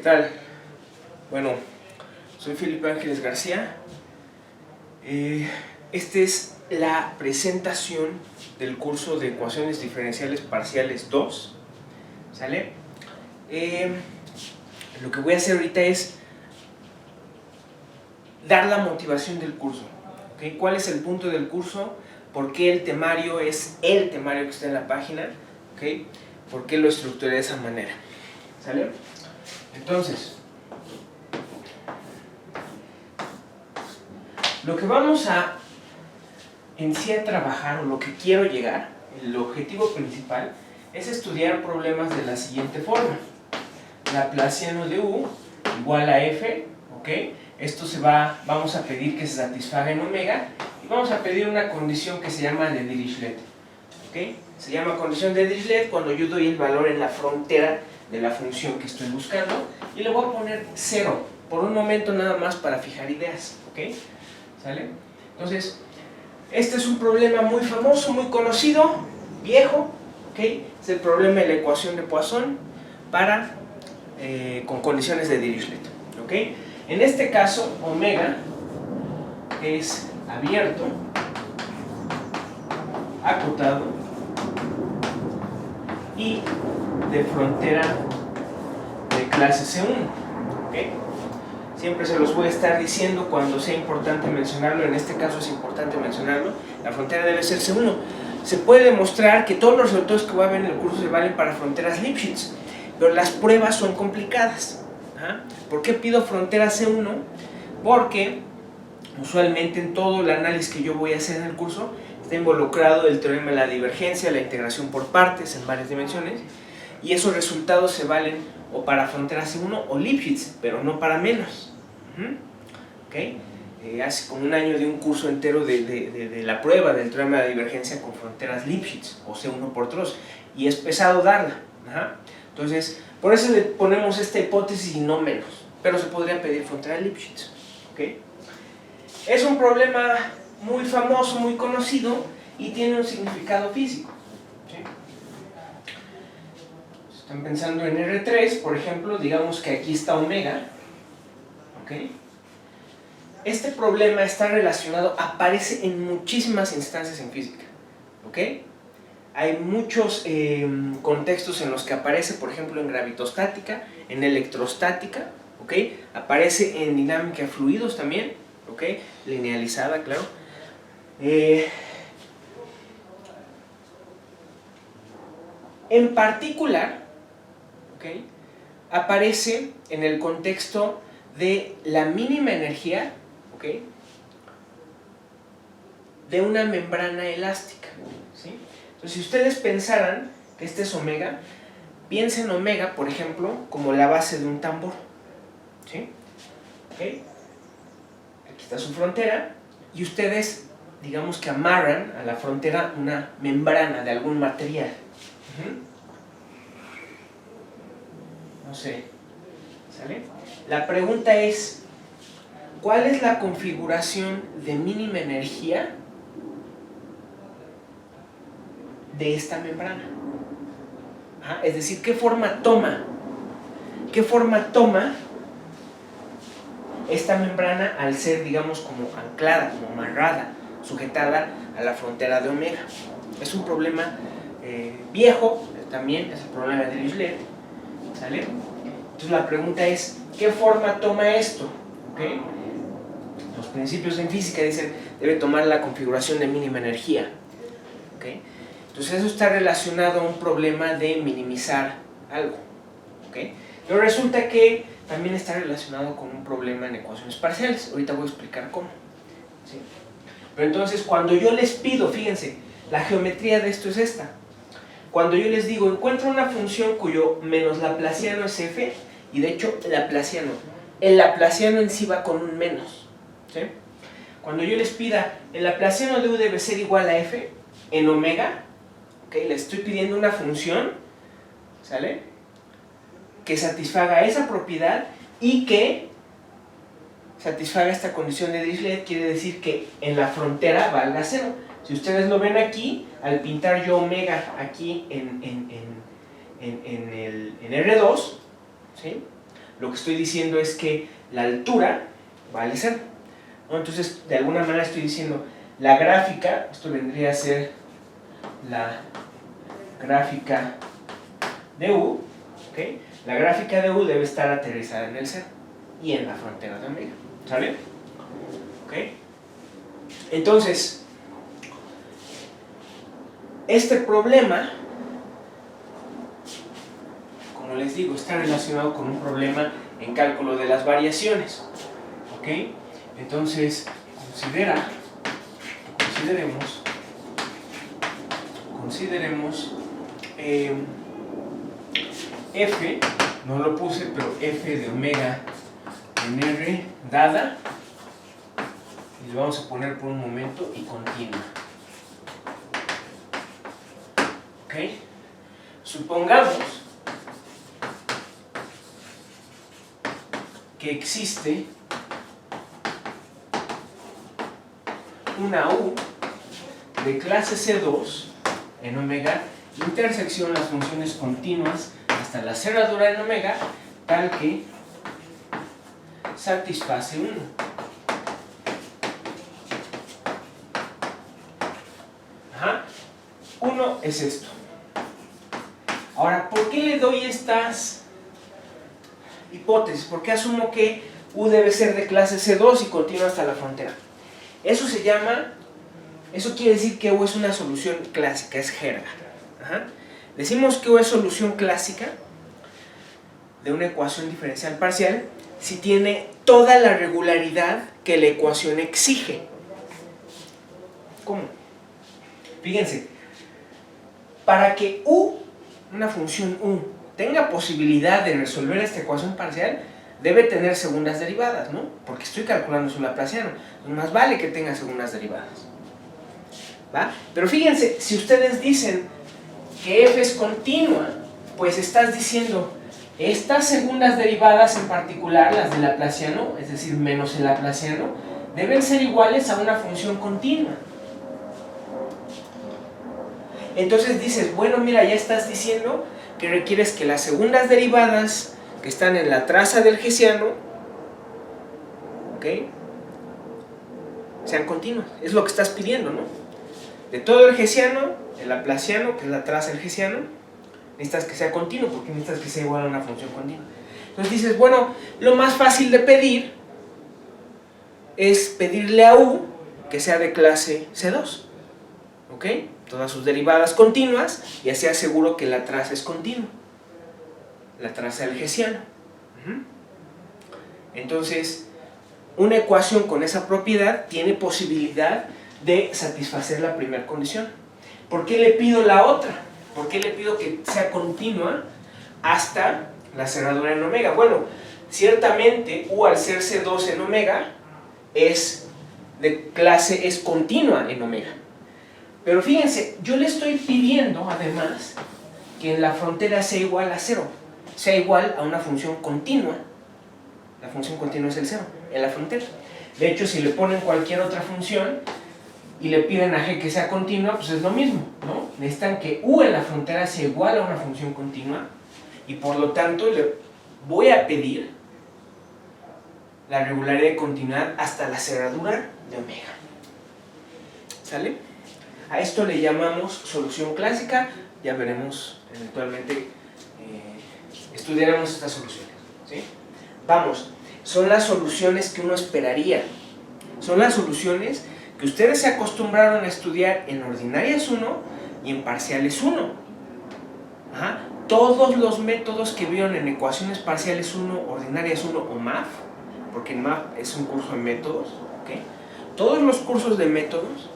tal? Bueno, soy Felipe Ángeles García. Esta es la presentación del curso de Ecuaciones Diferenciales Parciales 2. ¿Sale? Lo que voy a hacer ahorita es dar la motivación del curso. ¿Okay? ¿Cuál es el punto del curso? ¿Por qué el temario es el temario que está en la página? ¿Okay? ¿Por qué lo estructuré de esa manera? ¿Sale? Entonces, lo que vamos a en sí a trabajar, o lo que quiero llegar, el objetivo principal, es estudiar problemas de la siguiente forma. Laplaciano de U igual a F, ¿ok? Esto vamos a pedir que se satisfaga en omega, y vamos a pedir una condición que se llama de Dirichlet, ¿ok? Se llama condición de Dirichlet cuando yo doy el valor en la frontera de la función que estoy buscando, y le voy a poner 0, por un momento nada más para fijar ideas, ¿ok? ¿Sale? Entonces, este es un problema muy famoso, muy conocido, viejo, ¿ok? Es el problema de la ecuación de Poisson con condiciones de Dirichlet, ¿ok? En este caso, omega es abierto, acotado y de frontera de clase C1, ¿ok? Siempre se los voy a estar diciendo cuando sea importante mencionarlo. En este caso es importante mencionarlo. La frontera debe ser C1. Se puede demostrar que todos los resultados que voy a ver en el curso se valen para fronteras Lipschitz, pero las pruebas son complicadas. ¿Por qué pido frontera C1? Porque usualmente en todo el análisis que yo voy a hacer en el curso está involucrado el teorema de la divergencia, la integración por partes en varias dimensiones, y esos resultados se valen o para frontera C1 o Lipschitz, pero no para menos. ¿Okay? Hace como un año de un curso entero de la prueba del teorema de la divergencia con fronteras Lipschitz o C1 por 2, y es pesado darla. Entonces, por eso le ponemos esta hipótesis y no menos, pero se podría pedir frontera Lipschitz. ¿Okay? Es un problema muy famoso, muy conocido, y tiene un significado físico. ¿Sí? Están pensando en R3, por ejemplo, digamos que aquí está omega. ¿Okay? Este problema está relacionado, aparece en muchísimas instancias en física. ¿Okay? Hay muchos contextos en los que aparece, por ejemplo, en gravitostática, en electrostática, ¿okay? Aparece en dinámica de fluidos también, ¿okay? Linealizada, claro. En particular, ¿okay? Aparece en el contexto de la mínima energía, ¿okay? De una membrana elástica, ¿sí? Entonces, si ustedes pensaran que este es omega, piensen omega, por ejemplo, como la base de un tambor, ¿sí? ¿Okay? Aquí está su frontera, y ustedes, digamos que amarran a la frontera una membrana de algún material. No sé, ¿sale? La pregunta es, ¿cuál es la configuración de mínima energía de esta membrana? Es decir, ¿qué forma toma? ¿Qué forma toma esta membrana al ser, digamos, como anclada, como amarrada, sujetada a la frontera de omega? Es un problema viejo, también es el problema de Dirichlet, ¿sale? Entonces la pregunta es, ¿qué forma toma esto? ¿Okay? Los principios en física dicen, debe tomar la configuración de mínima energía. ¿Okay? Entonces eso está relacionado a un problema de minimizar algo. ¿Okay? Pero resulta que también está relacionado con un problema en ecuaciones parciales. Ahorita voy a explicar cómo. ¿Sí? Pero entonces cuando yo les pido, fíjense, la geometría de esto es esta. Cuando yo les digo, encuentro una función cuyo menos laplaciano es f, y de hecho el laplaciano en sí va con un menos. ¿Sí? Cuando yo les pida, el laplaciano de u debe ser igual a f en omega, ¿okay? Le estoy pidiendo una función, ¿sale?, que satisfaga esa propiedad y que satisfaga esta condición de Dirichlet. Quiere decir que en la frontera valga 0. Si ustedes lo ven aquí, al pintar yo omega aquí en R2, ¿sí?, lo que estoy diciendo es que la altura vale 0, ¿no? Entonces, de alguna manera estoy diciendo, la gráfica, esto vendría a ser la gráfica de U, ¿okay? La gráfica de U debe estar aterrizada en el 0 y en la frontera de omega, ¿sale? ¿Okay? Entonces, este problema, como les digo, está relacionado con un problema en cálculo de las variaciones, ¿ok? Entonces, consideremos f, no lo puse, pero f de omega en R dada, y le vamos a poner por un momento y continua. ¿Ok? Supongamos que existe una U de clase C2 en omega, intersección las funciones continuas hasta la cerradura en omega, tal que satisface 1. Ajá. 1 es esto. Ahora, ¿por qué le doy estas hipótesis? ¿Por qué asumo que U debe ser de clase C2 y continua hasta la frontera? Eso quiere decir que U es una solución clásica, es jerga. Ajá. Decimos que U es solución clásica de una ecuación diferencial parcial si tiene toda la regularidad que la ecuación exige. ¿Cómo? Fíjense, para que U, una función U, tenga posibilidad de resolver esta ecuación parcial, debe tener segundas derivadas, ¿no? Porque estoy calculando su laplaciano, más vale que tenga segundas derivadas, ¿va? Pero fíjense, si ustedes dicen que f es continua, pues estás diciendo estas segundas derivadas en particular, las del laplaciano, es decir, menos el laplaciano, deben ser iguales a una función continua. Entonces dices, bueno, mira, ya estás diciendo que requieres que las segundas derivadas que están en la traza del hessiano, ¿ok?, sean continuas. Es lo que estás pidiendo, ¿no? De todo el hessiano, el laplaciano, que es la traza del hessiano, necesitas que sea continuo, porque necesitas que sea igual a una función continua. Entonces dices, bueno, lo más fácil de pedir es pedirle a U que sea de clase C2, ¿ok? Todas sus derivadas continuas, y así aseguro que la traza es continua, la traza del hessiano. Entonces, una ecuación con esa propiedad tiene posibilidad de satisfacer la primera condición. ¿Por qué le pido la otra? ¿Por qué le pido que sea continua hasta la cerradura en omega? Bueno, ciertamente U al ser C2 en omega es continua en omega. Pero fíjense, yo le estoy pidiendo además que en la frontera sea igual a 0, sea igual a una función continua. La función continua es el 0 en la frontera. De hecho, si le ponen cualquier otra función y le piden a G que sea continua, pues es lo mismo, ¿no? Necesitan que U en la frontera sea igual a una función continua, y por lo tanto le voy a pedir la regularidad de continuidad hasta la cerradura de omega. ¿Sale? A esto le llamamos solución clásica. Ya veremos eventualmente, estudiaremos estas soluciones, ¿sí? Vamos, son las soluciones que uno esperaría. Son las soluciones que ustedes se acostumbraron a estudiar en ordinarias 1 y en parciales 1. Ajá. Todos los métodos que vieron en ecuaciones parciales 1, ordinarias 1 o MAF, porque en MAF es un curso de métodos, ¿okay? Todos los cursos de métodos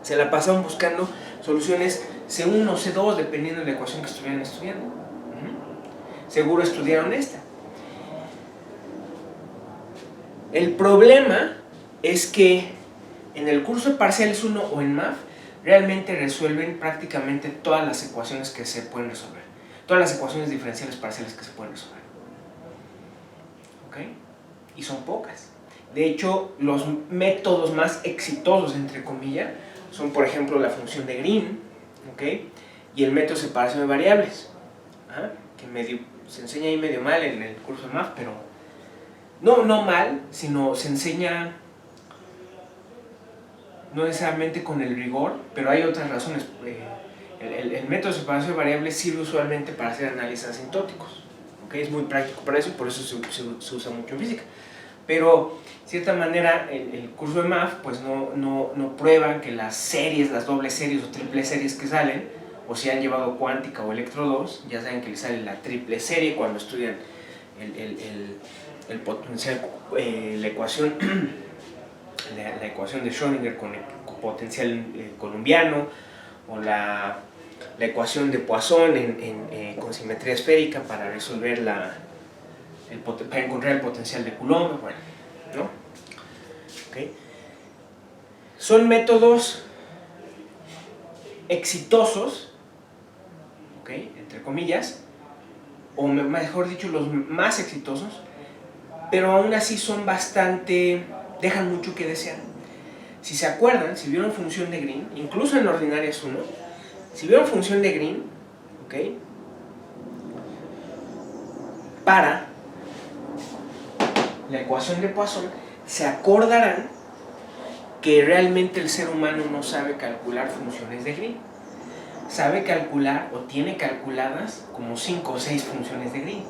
se la pasaron buscando soluciones C1 o C2, dependiendo de la ecuación que estuvieran estudiando. Seguro estudiaron esta. El problema es que en el curso de parciales 1 o en MAF realmente resuelven prácticamente todas las ecuaciones que se pueden resolver, todas las ecuaciones diferenciales parciales que se pueden resolver, ¿ok? Y son pocas. De hecho, los métodos más exitosos, entre comillas, son, por ejemplo, la función de Green, ¿ok?, y el método de separación de variables, que se enseña ahí medio mal en el curso de MAF, pero no mal, sino se enseña no necesariamente con el rigor, pero hay otras razones. El método de separación de variables sirve usualmente para hacer análisis asintóticos, ¿okay? Es muy práctico para eso y por eso se usa mucho en física. Pero, de cierta manera, el curso de MAF pues no prueban que las series, las dobles series o triples series que salen, o si han llevado cuántica o electro 2, ya saben que les sale la triple serie cuando estudian el potencial, la ecuación la ecuación de Schrödinger con el potencial colombiano, o la ecuación de Poisson con simetría esférica para resolver para encontrar el potencial de Coulomb, bueno, ¿no? ¿Okay? Son métodos exitosos, ¿okay? Entre comillas, o mejor dicho, los más exitosos, pero aún así son dejan mucho que desear. Si se acuerdan, si vieron función de Green, incluso en ordinarias 1, si vieron función de Green, ¿okay? Para la ecuación de Poisson, se acordarán que realmente el ser humano no sabe calcular funciones de Green. Sabe calcular o tiene calculadas como 5 o 6 funciones de Green,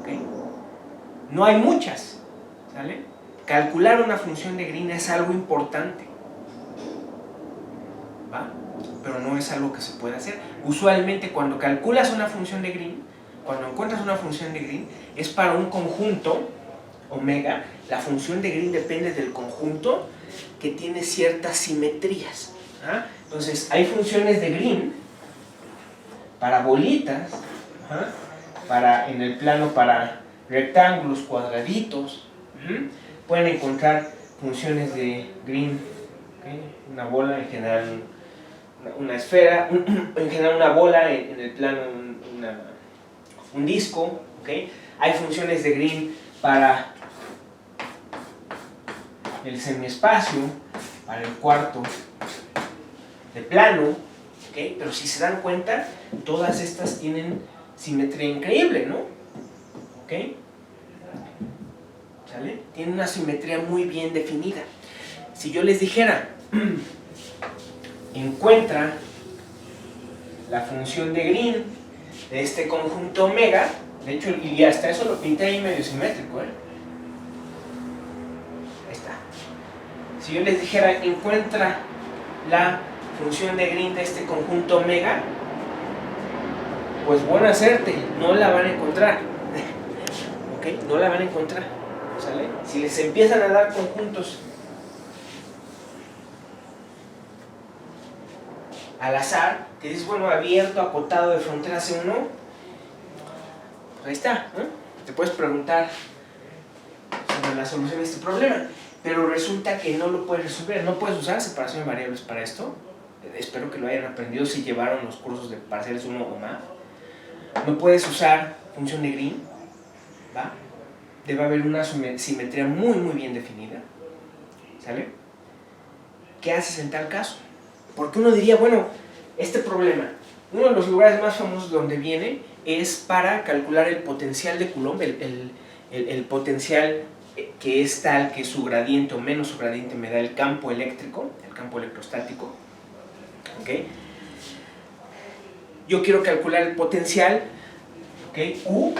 ¿okay? No hay muchas, ¿sale? Calcular una función de Green es algo importante, ¿va? Pero no es algo que se puede hacer. Usualmente cuando calculas una función de Green, cuando encuentras una función de Green, es para un conjunto omega. La función de Green depende del conjunto que tiene ciertas simetrías, ¿ah? Entonces hay funciones de Green para bolitas, ¿ah? En el plano para rectángulos, cuadraditos. Pueden encontrar funciones de Green, ¿okay? Una bola, en general una esfera, en general una bola, en el plano un disco, ¿okay? Hay funciones de Green para el semiespacio, para el cuarto de plano, ¿okay? Pero si se dan cuenta, todas estas tienen simetría increíble, ¿no? ¿Okay? ¿Sale? Tiene una simetría muy bien definida. Si yo les dijera, encuentra la función de Green de este conjunto omega, de hecho, y hasta eso lo pinté ahí medio simétrico, Ahí está. Si yo les dijera, encuentra la función de Green de este conjunto omega, pues buena suerte, no la van a encontrar. ¿Ok? No la van a encontrar. ¿Sale? Si les empiezan a dar conjuntos al azar, que dices, bueno, abierto, acotado, de frontera C1, pues ahí está, ¿no? Te puedes preguntar sobre la solución de este problema, pero resulta que no lo puedes resolver. No puedes usar separación de variables para esto. Espero que lo hayan aprendido si llevaron los cursos de parciales 1 o más. No puedes usar función de Green, ¿va? Debe haber una simetría muy bien definida, ¿sale? ¿Qué haces en tal caso? Porque uno diría, bueno, este problema, uno de los lugares más famosos donde viene es para calcular el potencial de Coulomb, el potencial que es tal que su gradiente o menos su gradiente me da el campo eléctrico, el campo electrostático, ¿ok? Yo quiero calcular el potencial, ¿ok? U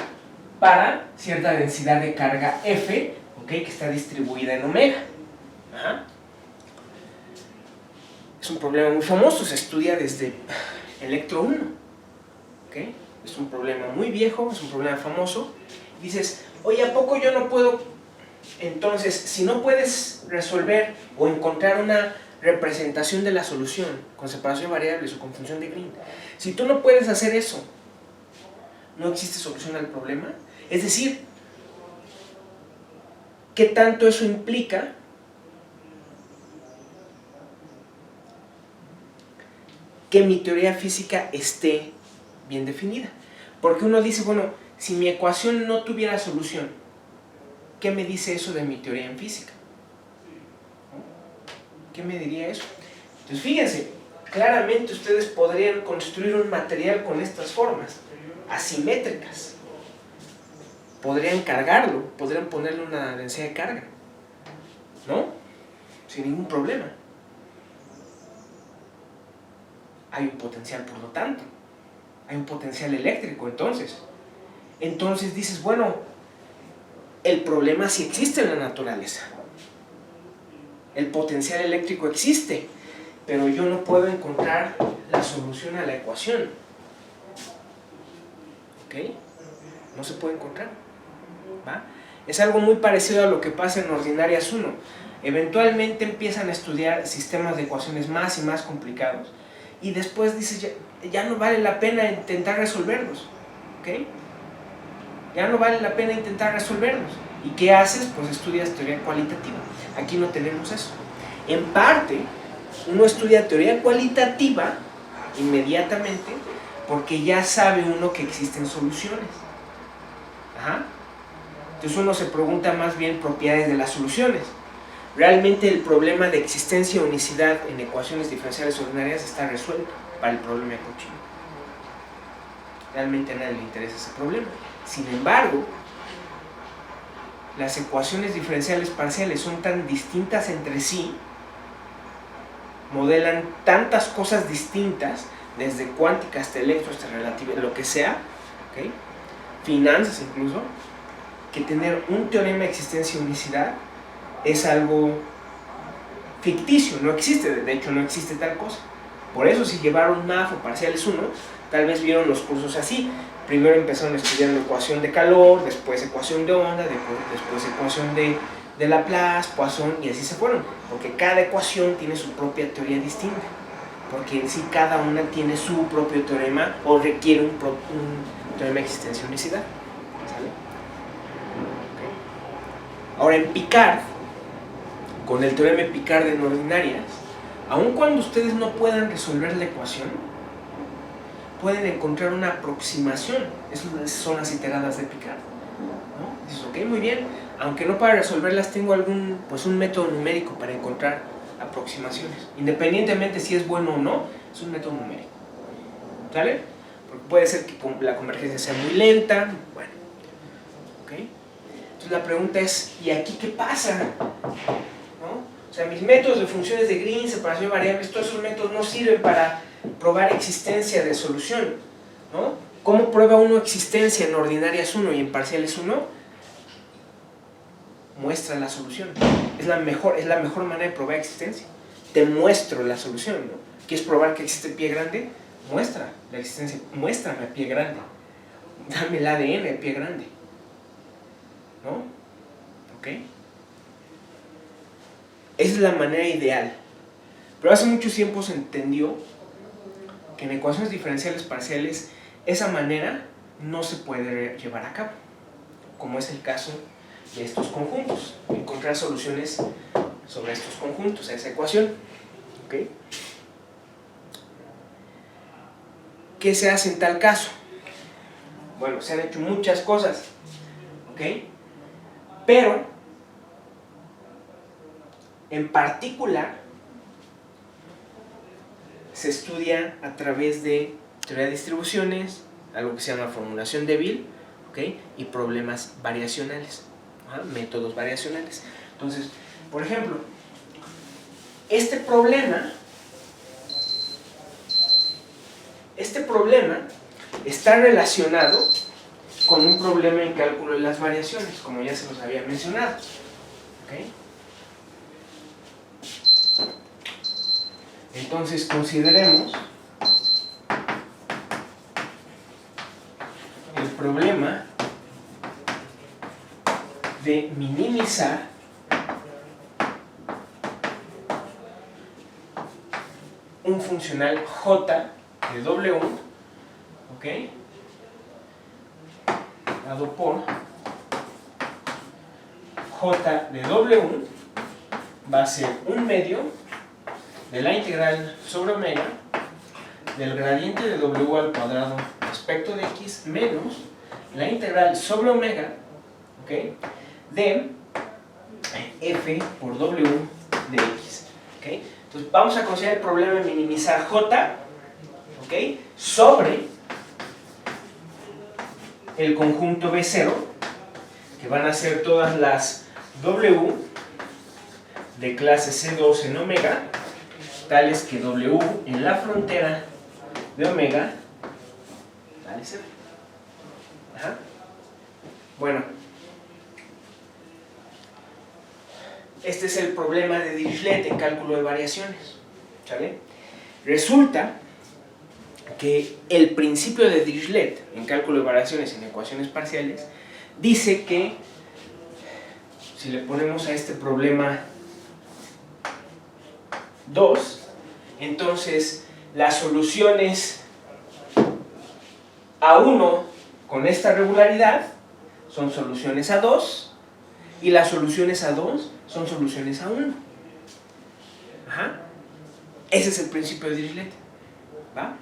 para cierta densidad de carga F, ¿ok? Que está distribuida en omega. Ajá. Es un problema muy famoso, se estudia desde Electro 1, ¿okay? Es un problema muy viejo, es un problema famoso. Dices, oye, ¿a poco yo no puedo? Entonces, si no puedes resolver o encontrar una representación de la solución con separación de variables o con función de Green, si tú no puedes hacer eso, ¿no existe solución al problema? Es decir, ¿qué tanto eso implica que mi teoría física esté bien definida? Porque uno dice, bueno, si mi ecuación no tuviera solución, ¿qué me dice eso de mi teoría en física? ¿Qué me diría eso? Entonces fíjense, claramente ustedes podrían construir un material con estas formas, asimétricas, podrían cargarlo, podrían ponerle una densidad de carga, ¿no? Sin ningún problema. Hay un potencial, por lo tanto. Hay un potencial eléctrico, entonces. Entonces dices, bueno, el problema sí existe en la naturaleza. El potencial eléctrico existe, pero yo no puedo encontrar la solución a la ecuación. ¿Ok? No se puede encontrar. ¿Va? Es algo muy parecido a lo que pasa en Ordinarias 1. Eventualmente empiezan a estudiar sistemas de ecuaciones más y más complicados. Y después dices, ya no vale la pena intentar resolverlos. ¿Ok? Ya no vale la pena intentar resolverlos. ¿Y qué haces? Pues estudias teoría cualitativa. Aquí no tenemos eso. En parte, uno estudia teoría cualitativa inmediatamente porque ya sabe uno que existen soluciones. Ajá. Entonces uno se pregunta más bien propiedades de las soluciones. Realmente el problema de existencia o unicidad en ecuaciones diferenciales ordinarias está resuelto para el problema de Cauchy. Realmente a nadie le interesa ese problema. Sin embargo, las ecuaciones diferenciales parciales son tan distintas entre sí, modelan tantas cosas distintas, desde cuántica hasta electro, hasta relativa, lo que sea, ¿okay? Finanzas incluso, que tener un teorema de existencia y unicidad es algo ficticio, no existe, de hecho no existe tal cosa. Por eso si llevaron MAF o parciales 1, tal vez vieron los cursos así. Primero empezaron estudiando ecuación de calor, después ecuación de onda, después ecuación de Laplace, Poisson, y así se fueron. Porque cada ecuación tiene su propia teoría distinta. Porque en sí cada una tiene su propio teorema o requiere un teorema de existencia y unicidad. ¿Sale? Okay. Ahora en Picard, con el teorema de Picard en ordinarias, aun cuando ustedes no puedan resolver la ecuación, pueden encontrar una aproximación. Esas son las iteradas de Picard, ¿no? Dices, ok, muy bien, aunque no para resolverlas tengo un método numérico para encontrar aproximaciones. Independientemente si es bueno o no, es un método numérico. ¿Sale? Porque puede ser que la convergencia sea muy lenta, bueno. ¿Ok? Entonces la pregunta es, ¿y aquí qué pasa? ¿No? O sea, mis métodos de funciones de Green, separación de variables, todos esos métodos no sirven para probar existencia de solución, ¿no? ¿Cómo prueba uno existencia en ordinarias 1 y en parciales 1? Muestra la solución. Es la mejor manera de probar existencia. Te muestro la solución, ¿no? ¿Quieres probar que existe pie grande? Muestra la existencia. Muéstrame pie grande. Dame el ADN de pie grande. ¿No? ¿Ok? Esa es la manera ideal. Pero hace mucho tiempo se entendió que en ecuaciones diferenciales parciales esa manera no se puede llevar a cabo, como es el caso de estos conjuntos, encontrar soluciones sobre estos conjuntos, a esa ecuación. ¿Okay? ¿Qué se hace en tal caso? Bueno, se han hecho muchas cosas, ¿ok? Pero en particular se estudia a través de teoría de distribuciones, algo que se llama formulación débil, ¿okay? Y problemas variacionales, métodos variacionales. Entonces, por ejemplo, este problema está relacionado con un problema en cálculo de las variaciones, como ya se los había mencionado. ¿Okay? Entonces consideremos el problema de minimizar un funcional j de W, ¿ok? Dado por j de W va a ser un medio de la integral sobre omega del gradiente de W al cuadrado respecto de x menos la integral sobre omega, ¿okay? De f por W de x. ¿Okay? Entonces vamos a considerar el problema de minimizar j, ¿okay? Sobre el conjunto B0 que van a ser todas las W de clase C2 en omega, tales que W en la frontera de omega vale 0. Ajá. Bueno, este es el problema de Dirichlet en cálculo de variaciones, ¿sale? Resulta que el principio de Dirichlet en cálculo de variaciones en ecuaciones parciales dice que si le ponemos a este problema 2, entonces las soluciones A1 con esta regularidad son soluciones A2 y las soluciones A2 son soluciones A1. Ajá. Ese es el principio de Dirichlet, ¿va?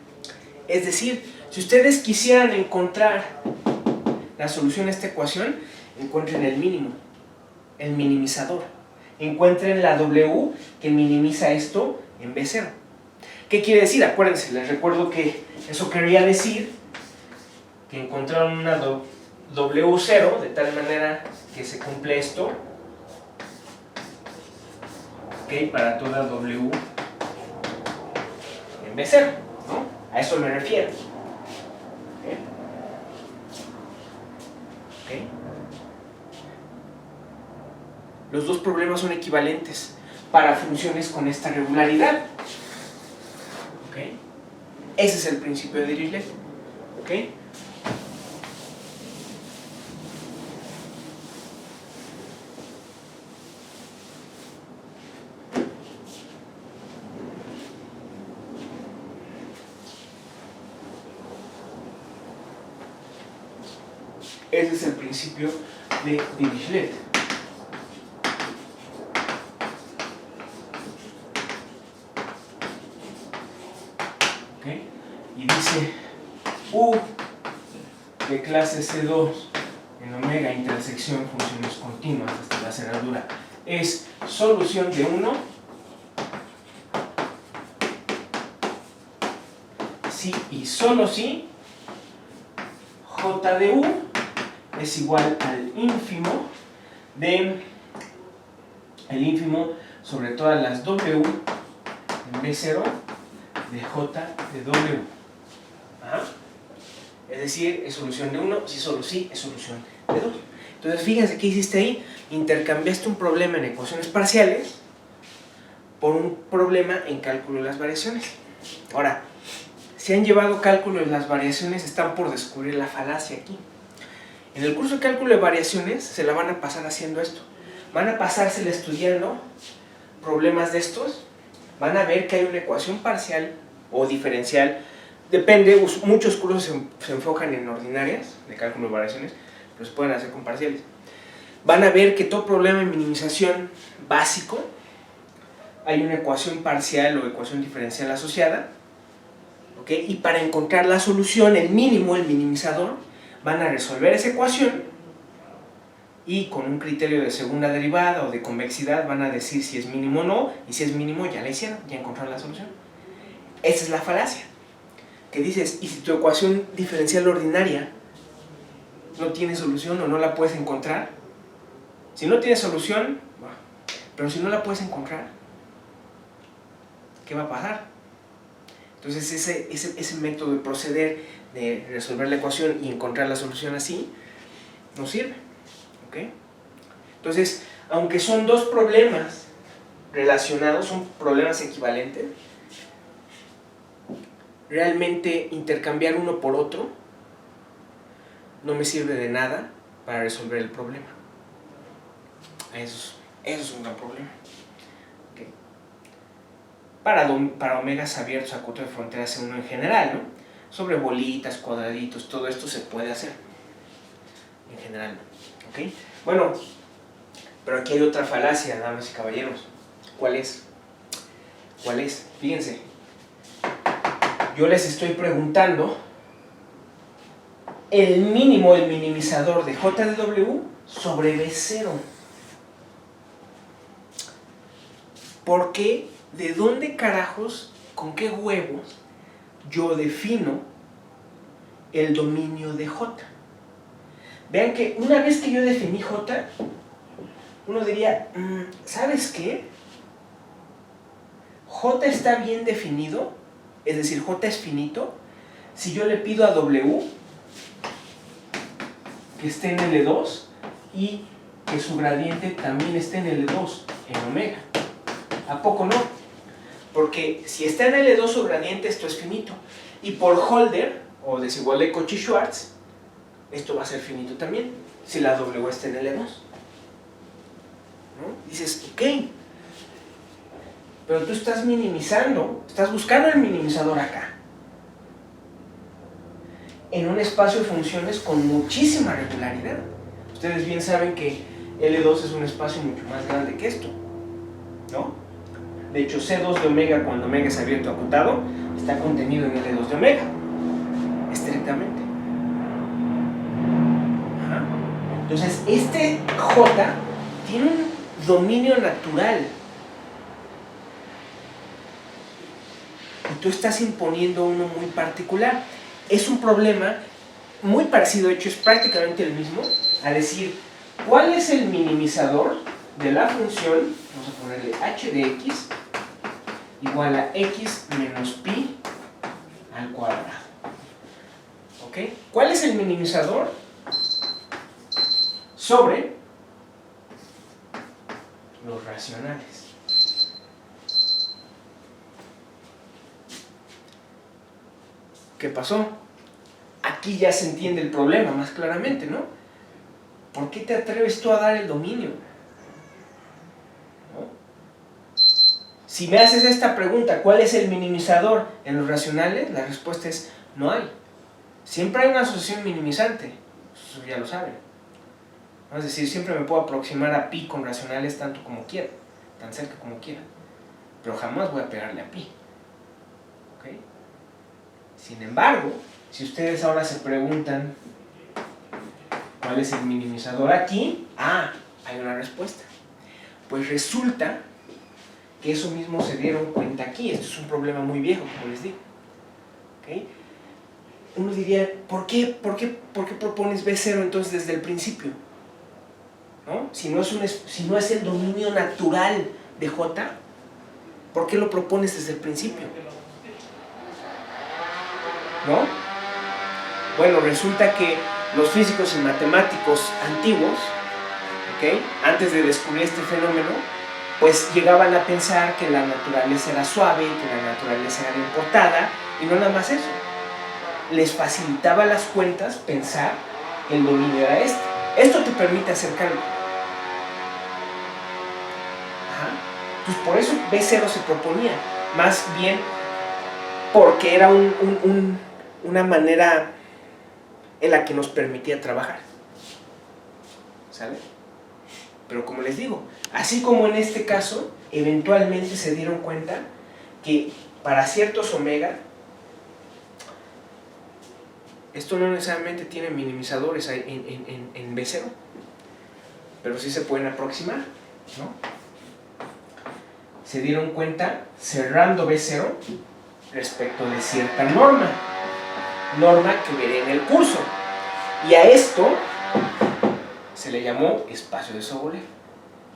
Es decir, si ustedes quisieran encontrar la solución a esta ecuación, encuentren el mínimo, el minimizador. Encuentren la W que minimiza esto en B0. ¿Qué quiere decir? Acuérdense, les recuerdo que eso quería decir que encontraron una W0 de tal manera que se cumple esto, ¿ok? Para toda W en B0, ¿no? A eso me refiero. ¿Okay? Los dos problemas son equivalentes para funciones con esta regularidad. ¿Okay? Ese es el principio de Dirichlet. ¿Okay? Ese es el principio de Dirichlet. ¿Okay? Y dice U de clase C2 en omega intersección funciones continuas hasta la cerradura es solución de 1 si y solo si J de U es igual al ínfimo de el ínfimo sobre todas las W en B0 de J de W. Ajá. Es decir, es solución de 1, si solo sí es solución de 2. Entonces fíjense qué hiciste ahí, intercambiaste un problema en ecuaciones parciales por un problema en cálculo de las variaciones. Ahora, si han llevado cálculo de las variaciones, están por descubrir la falacia aquí. En el curso de cálculo de variaciones se la van a pasar haciendo esto. Van a pasársela estudiando problemas de estos. Van a ver que hay una ecuación parcial o diferencial. Depende, muchos cursos se enfocan en ordinarias de cálculo de variaciones, pero se pueden hacer con parciales. Van a ver que todo problema de minimización básico hay una ecuación parcial o ecuación diferencial asociada. ¿Okay? Y para encontrar la solución, el mínimo, el minimizador, van a resolver esa ecuación y con un criterio de segunda derivada o de convexidad van a decir si es mínimo o no, y si es mínimo ya la hicieron, ya encontraron la solución. Esa es la falacia, que dices, y si tu ecuación diferencial ordinaria no tiene solución o no la puedes encontrar, si no tiene solución, pero si no la puedes encontrar, ¿qué va a pasar? Entonces ese método de proceder, de resolver la ecuación y encontrar la solución así, no sirve. ¿Okay? Entonces, aunque son dos problemas relacionados, son problemas equivalentes, realmente intercambiar uno por otro no me sirve de nada para resolver el problema. Eso es un gran problema. ¿Okay? Para omegas abiertos a cuota de frontera C1 en general, ¿no? Sobre bolitas, cuadraditos, todo esto se puede hacer en general, ¿no? ¿Okay? Bueno, pero aquí hay otra falacia, damas y caballeros. ¿Cuál es? ¿Cuál es? Fíjense, yo les estoy preguntando el mínimo, el minimizador de J de W sobre B0. ¿Por qué? ¿De dónde carajos, con qué huevos yo defino el dominio de J? Vean que una vez que yo definí J, uno diría, ¿sabes qué? J está bien definido, es decir, J es finito, si yo le pido a W que esté en L2 y que su gradiente también esté en L2, en omega. ¿A poco no? Porque si está en L2 su gradiente, esto es finito. Y por Holder, o desigual de Cauchy-Schwarz, esto va a ser finito también, si la W está en L2. ¿No? Dices, ok, pero tú estás minimizando, estás buscando el minimizador acá, en un espacio de funciones con muchísima regularidad. Ustedes bien saben que L2 es un espacio mucho más grande que esto, ¿no? De hecho, C2 de omega, cuando omega es abierto acotado, está contenido en L2 de omega, estrictamente. Ajá. Entonces, este J tiene un dominio natural. Y tú estás imponiendo uno muy particular. Es un problema muy parecido, de hecho es prácticamente el mismo, a decir, ¿cuál es el minimizador de la función? Vamos a ponerle h de x igual a x menos pi al cuadrado. ¿Ok? ¿Cuál es el minimizador sobre los racionales? ¿Qué pasó? Aquí ya se entiende el problema más claramente, ¿no? ¿Por qué te atreves tú a dar el dominio? ¿No? Si me haces esta pregunta, ¿cuál es el minimizador en los racionales? La respuesta es, no hay. Siempre hay una asociación minimizante, eso ya lo saben. Es decir, siempre me puedo aproximar a pi con racionales tanto como quiera, tan cerca como quiera, pero jamás voy a pegarle a pi. ¿Ok? Sin embargo, si ustedes ahora se preguntan cuál es el minimizador aquí, hay una respuesta. Pues resulta que eso mismo se dieron cuenta aquí. Esto es un problema muy viejo, como les digo. ¿Okay? Uno diría, ¿por qué propones B0 entonces desde el principio? ¿No? Si no es el dominio natural de J, ¿por qué lo propones desde el principio? ¿No? Bueno, resulta que los físicos y matemáticos antiguos, ¿okay?, antes de descubrir este fenómeno, pues llegaban a pensar que la naturaleza era suave, que la naturaleza era importada, y no nada más eso. Les facilitaba las cuentas pensar que el dominio era este. Esto te permite hacer cálculo. Pues por eso B0 se proponía, más bien porque era una manera en la que nos permitía trabajar. ¿Sale? Pero como les digo, así como en este caso, eventualmente se dieron cuenta que para ciertos omega, esto no necesariamente tiene minimizadores en B0, pero sí se pueden aproximar, ¿no? Se dieron cuenta cerrando B0 respecto de cierta norma que veré en el curso, y a esto se le llamó espacio de Sobolev.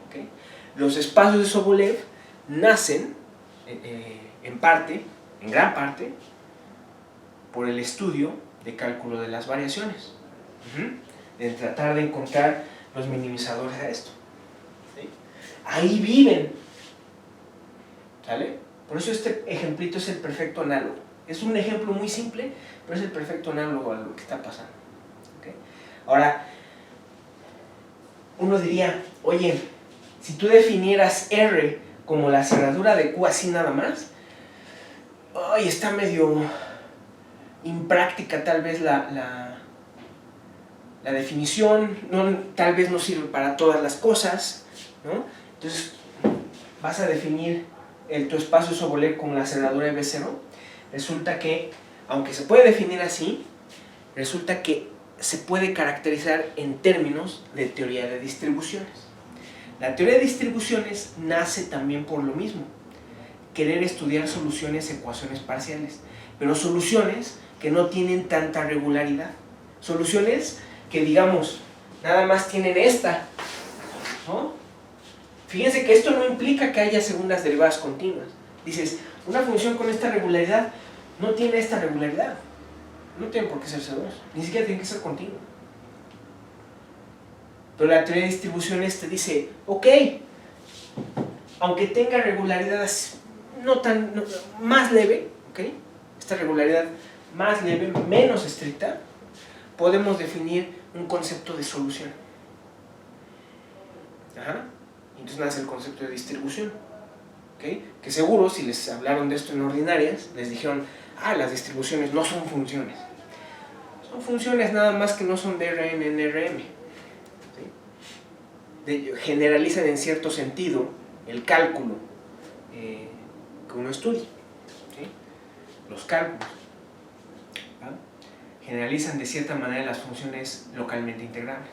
¿Okay? Los espacios de Sobolev nacen en gran parte, por el estudio de cálculo de las variaciones, de tratar de encontrar los minimizadores a esto. ¿Sí? Ahí viven, ¿sale? Por eso este ejemplito es el perfecto análogo. Es un ejemplo muy simple, pero es el perfecto análogo a lo que está pasando. ¿Okay? Ahora, uno diría, oye, si tú definieras R como la cerradura de Q así nada más, está medio impráctica tal vez la definición, tal vez no sirve para todas las cosas, ¿no? Entonces, vas a definir tu espacio Sobolev como la cerradura de B0. Resulta que, aunque se puede definir así, resulta que se puede caracterizar en términos de teoría de distribuciones. La teoría de distribuciones nace también por lo mismo, querer estudiar soluciones a ecuaciones parciales, pero soluciones que no tienen tanta regularidad, soluciones que digamos, nada más tienen esta, ¿no? Fíjense que esto no implica que haya segundas derivadas continuas. Dices, una función con esta regularidad no tiene esta regularidad. No tiene por qué ser C2, ni siquiera tiene que ser continua. Pero la teoría de distribuciones te dice, ok, aunque tenga regularidad más leve, ¿ok? Esta regularidad más leve, menos estricta, podemos definir un concepto de solución. Ajá. Entonces nace el concepto de distribución. ¿Okay? Que seguro, si les hablaron de esto en ordinarias, les dijeron, las distribuciones no son funciones. Son funciones nada más que no son de Rn en Rm. ¿Sí? Generalizan en cierto sentido el cálculo que uno estudia. ¿Sí? Los cálculos. ¿Va? Generalizan de cierta manera las funciones localmente integrables.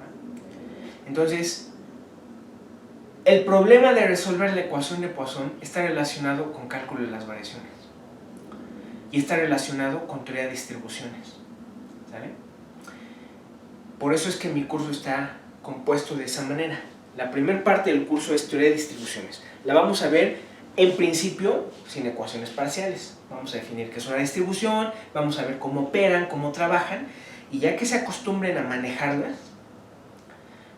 ¿Va? Entonces, el problema de resolver la ecuación de Poisson está relacionado con cálculo de las variaciones y está relacionado con teoría de distribuciones. ¿Sale? Por eso es que mi curso está compuesto de esa manera. La primera parte del curso es teoría de distribuciones. La vamos a ver en principio sin ecuaciones parciales. Vamos a definir qué es una distribución, vamos a ver cómo operan, cómo trabajan, y ya que se acostumbren a manejarlas,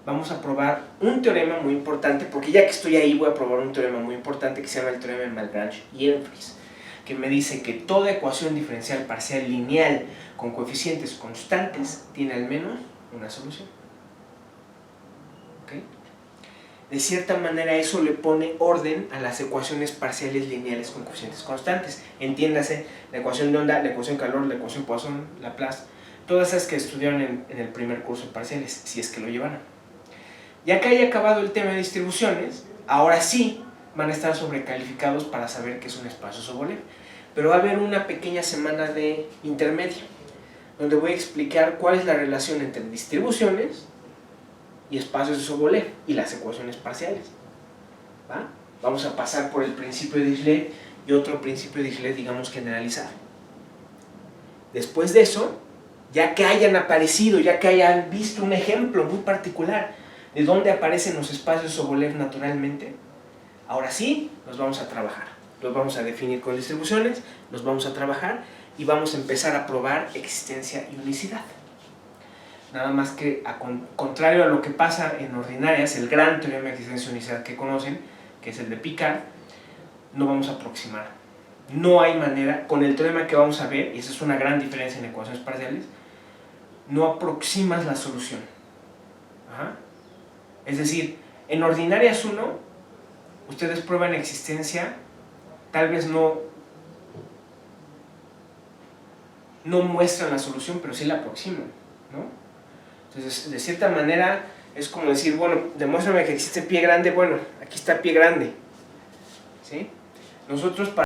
vamos a probar un teorema muy importante, porque ya que estoy ahí voy a probar un teorema muy importante que se llama el teorema de Malebranche y Ehrenfries, que me dice que toda ecuación diferencial parcial lineal con coeficientes constantes tiene al menos una solución. ¿Okay? De cierta manera eso le pone orden a las ecuaciones parciales lineales con coeficientes constantes. Entiéndase, la ecuación de onda, la ecuación de calor, la ecuación Poisson, Laplace, todas esas que estudiaron en el primer curso de parciales, si es que lo llevaron. Ya que haya acabado el tema de distribuciones, ahora sí van a estar sobrecalificados para saber qué es un espacio Sobolev. Pero va a haber una pequeña semana de intermedio, donde voy a explicar cuál es la relación entre distribuciones y espacios de Sobolev y las ecuaciones parciales. ¿Va? Vamos a pasar por el principio de Dirichlet y otro principio de Dirichlet, digamos, generalizado. Después de eso, ya que hayan aparecido, ya que hayan visto un ejemplo muy particular de dónde aparecen los espacios Sobolev naturalmente, ahora sí los vamos a trabajar. Los vamos a definir con distribuciones, los vamos a trabajar y vamos a empezar a probar existencia y unicidad. Nada más que, contrario a lo que pasa en ordinarias, el gran teorema de existencia y unicidad que conocen, que es el de Picard, no vamos a aproximar. No hay manera, con el teorema que vamos a ver, y esa es una gran diferencia en ecuaciones parciales, no aproximas la solución. Ajá. Es decir, en ordinarias 1, ustedes prueban existencia, tal vez no muestran la solución, pero sí la aproximan, ¿no? Entonces, de cierta manera, es como decir, bueno, demuéstrame que existe pie grande, bueno, aquí está pie grande, ¿sí? Nosotros